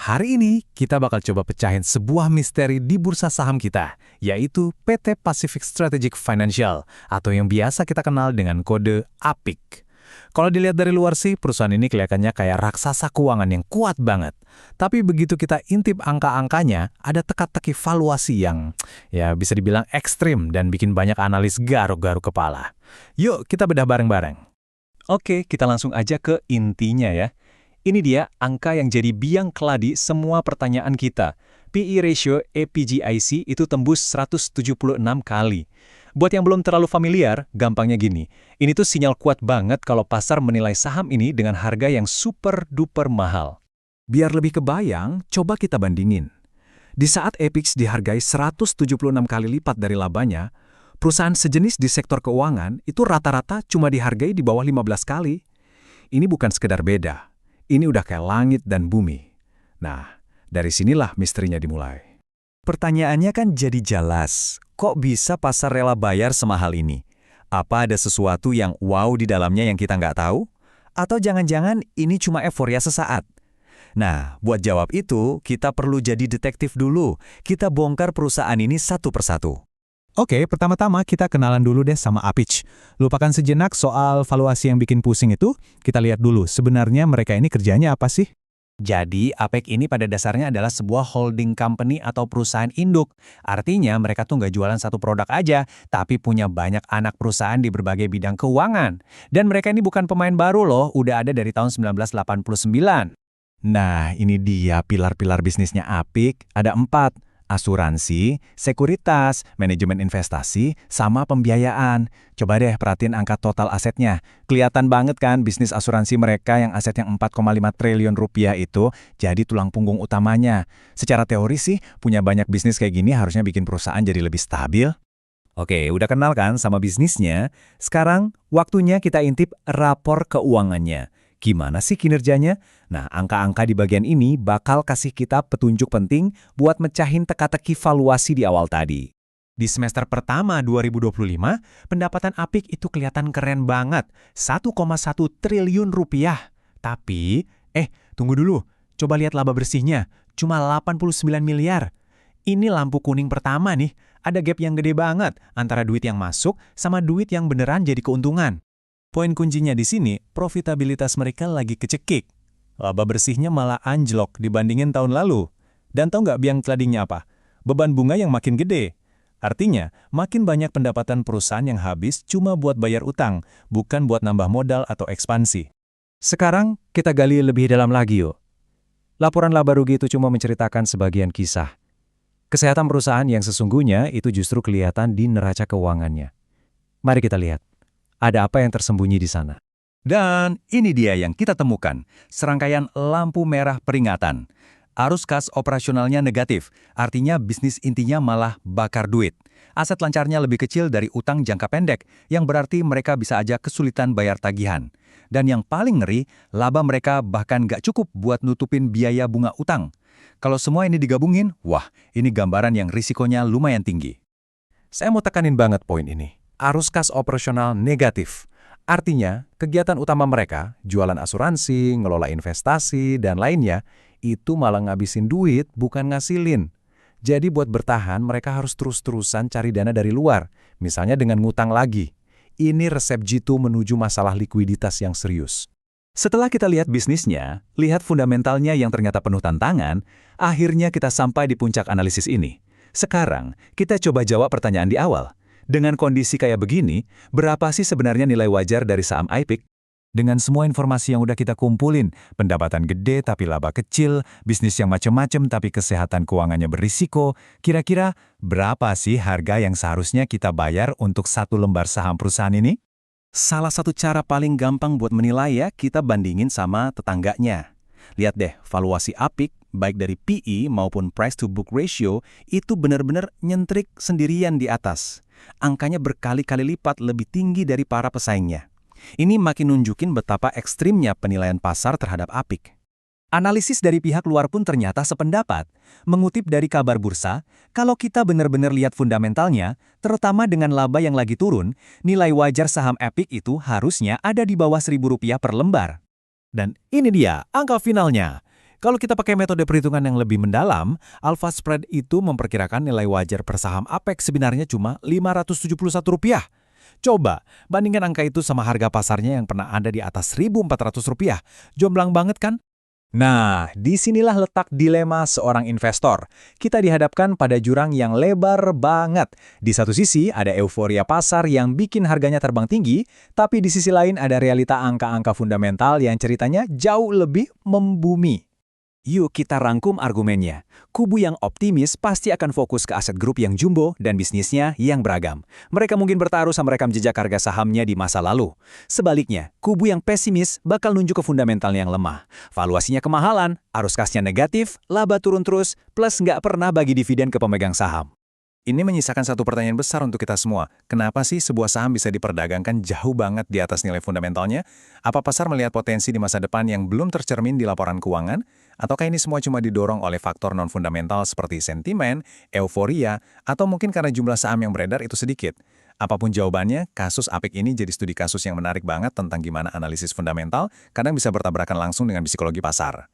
Hari ini kita bakal coba pecahin sebuah misteri di bursa saham kita, yaitu PT Pacific Strategic Financial, atau yang biasa kita kenal dengan kode APIC. Kalau dilihat dari luar sih, perusahaan ini kelihatannya kayak raksasa keuangan yang kuat banget. Tapi begitu kita intip angka-angkanya, ada teka-teki valuasi yang ya bisa dibilang ekstrim dan bikin banyak analis garuk-garuk kepala. Yuk kita bedah bareng-bareng. Oke, kita langsung aja ke intinya ya. Ini dia angka yang jadi biang keladi semua pertanyaan kita. PE ratio APGIC itu tembus 176 kali. Buat yang belum terlalu familiar, gampangnya gini. Ini tuh sinyal kuat banget kalau pasar menilai saham ini dengan harga yang super duper mahal. Biar lebih kebayang, coba kita bandingin. Di saat APIX dihargai 176 kali lipat dari labanya, perusahaan sejenis di sektor keuangan itu rata-rata cuma dihargai di bawah 15 kali. Ini bukan sekedar beda. Ini udah kayak langit dan bumi. Nah, dari sinilah misterinya dimulai. Pertanyaannya kan jadi jelas. Kok bisa pasar rela bayar semahal ini? Apa ada sesuatu yang wow di dalamnya yang kita nggak tahu? Atau jangan-jangan ini cuma euforia sesaat? Nah, buat jawab itu, kita perlu jadi detektif dulu. Kita bongkar perusahaan ini satu persatu. Oke, pertama-tama kita kenalan dulu deh sama APIC. Lupakan sejenak soal valuasi yang bikin pusing itu, kita lihat dulu sebenarnya mereka ini kerjanya apa sih? Jadi, APIC ini pada dasarnya adalah sebuah holding company atau perusahaan induk. Artinya, mereka tuh nggak jualan satu produk aja, tapi punya banyak anak perusahaan di berbagai bidang keuangan. Dan mereka ini bukan pemain baru loh, udah ada dari tahun 1989. Nah, ini dia pilar-pilar bisnisnya APIC, ada 4. Asuransi, sekuritas, manajemen investasi, sama pembiayaan. Coba deh perhatiin angka total asetnya. Kelihatan banget kan bisnis asuransi mereka yang aset yang 4,5 triliun rupiah itu jadi tulang punggung utamanya. Secara teori sih, punya banyak bisnis kayak gini harusnya bikin perusahaan jadi lebih stabil. Oke, udah kenal kan sama bisnisnya? Sekarang waktunya kita intip rapor keuangannya. Gimana sih kinerjanya? Nah, angka-angka di bagian ini bakal kasih kita petunjuk penting buat mecahin teka-teki valuasi di awal tadi. Di semester pertama 2025, pendapatan APIC itu kelihatan keren banget, 1,1 triliun rupiah. Tapi, tunggu dulu, coba lihat laba bersihnya, cuma 89 miliar. Ini lampu kuning pertama nih, ada gap yang gede banget antara duit yang masuk sama duit yang beneran jadi keuntungan. Poin kuncinya di sini, profitabilitas mereka lagi kecekik. Laba bersihnya malah anjlok dibandingin tahun lalu. Dan tahu nggak biang keladinya apa? Beban bunga yang makin gede. Artinya, makin banyak pendapatan perusahaan yang habis cuma buat bayar utang, bukan buat nambah modal atau ekspansi. Sekarang kita gali lebih dalam lagi yuk. Laporan laba rugi itu cuma menceritakan sebagian kisah. Kesehatan perusahaan yang sesungguhnya itu justru kelihatan di neraca keuangannya. Mari kita lihat. Ada apa yang tersembunyi di sana? Dan ini dia yang kita temukan, serangkaian lampu merah peringatan. Arus kas operasionalnya negatif, artinya bisnis intinya malah bakar duit. Aset lancarnya lebih kecil dari utang jangka pendek, yang berarti mereka bisa aja kesulitan bayar tagihan. Dan yang paling ngeri, laba mereka bahkan nggak cukup buat nutupin biaya bunga utang. Kalau semua ini digabungin, wah, ini gambaran yang risikonya lumayan tinggi. Saya mau tekanin banget poin ini. Arus kas operasional negatif. Artinya, kegiatan utama mereka, jualan asuransi, ngelola investasi, dan lainnya, itu malah ngabisin duit, bukan ngasilin. Jadi buat bertahan, mereka harus terus-terusan cari dana dari luar, misalnya dengan ngutang lagi. Ini resep jitu menuju masalah likuiditas yang serius. Setelah kita lihat bisnisnya, lihat fundamentalnya yang ternyata penuh tantangan, akhirnya kita sampai di puncak analisis ini. Sekarang, kita coba jawab pertanyaan di awal. Dengan kondisi kayak begini, berapa sih sebenarnya nilai wajar dari saham APIC? Dengan semua informasi yang udah kita kumpulin, pendapatan gede tapi laba kecil, bisnis yang macem-macem tapi kesehatan keuangannya berisiko, kira-kira berapa sih harga yang seharusnya kita bayar untuk satu lembar saham perusahaan ini? Salah satu cara paling gampang buat menilai ya, kita bandingin sama tetangganya. Lihat deh, valuasi APIC, baik dari PE maupun price to book ratio, itu benar-benar nyentrik sendirian di atas. Angkanya berkali-kali lipat lebih tinggi dari para pesaingnya. Ini makin nunjukin betapa ekstrimnya penilaian pasar terhadap APIC. Analisis dari pihak luar pun ternyata sependapat. Mengutip dari kabar bursa, kalau kita benar-benar lihat fundamentalnya, terutama dengan laba yang lagi turun, nilai wajar saham APIC itu harusnya ada di bawah Rp1.000 per lembar. Dan ini dia angka finalnya. Kalau kita pakai metode perhitungan yang lebih mendalam, alpha spread itu memperkirakan nilai wajar per saham APEC sebenarnya cuma Rp571. Coba, bandingkan angka itu sama harga pasarnya yang pernah ada di atas Rp1.400. Jomplang banget kan? Nah, disinilah letak dilema seorang investor. Kita dihadapkan pada jurang yang lebar banget. Di satu sisi, ada euforia pasar yang bikin harganya terbang tinggi, tapi di sisi lain ada realita angka-angka fundamental yang ceritanya jauh lebih membumi. Yuk kita rangkum argumennya. Kubu yang optimis pasti akan fokus ke aset grup yang jumbo dan bisnisnya yang beragam. Mereka mungkin bertaruh sama rekam jejak harga sahamnya di masa lalu. Sebaliknya, kubu yang pesimis bakal nunjuk ke fundamental yang lemah. Valuasinya kemahalan, arus kasnya negatif, laba turun terus, plus nggak pernah bagi dividen ke pemegang saham. Ini menyisakan satu pertanyaan besar untuk kita semua. Kenapa sih sebuah saham bisa diperdagangkan jauh banget di atas nilai fundamentalnya? Apa pasar melihat potensi di masa depan yang belum tercermin di laporan keuangan? Ataukah ini semua cuma didorong oleh faktor non-fundamental seperti sentimen, euforia, atau mungkin karena jumlah saham yang beredar itu sedikit? Apapun jawabannya, kasus APIC ini jadi studi kasus yang menarik banget tentang gimana analisis fundamental kadang bisa bertabrakan langsung dengan psikologi pasar.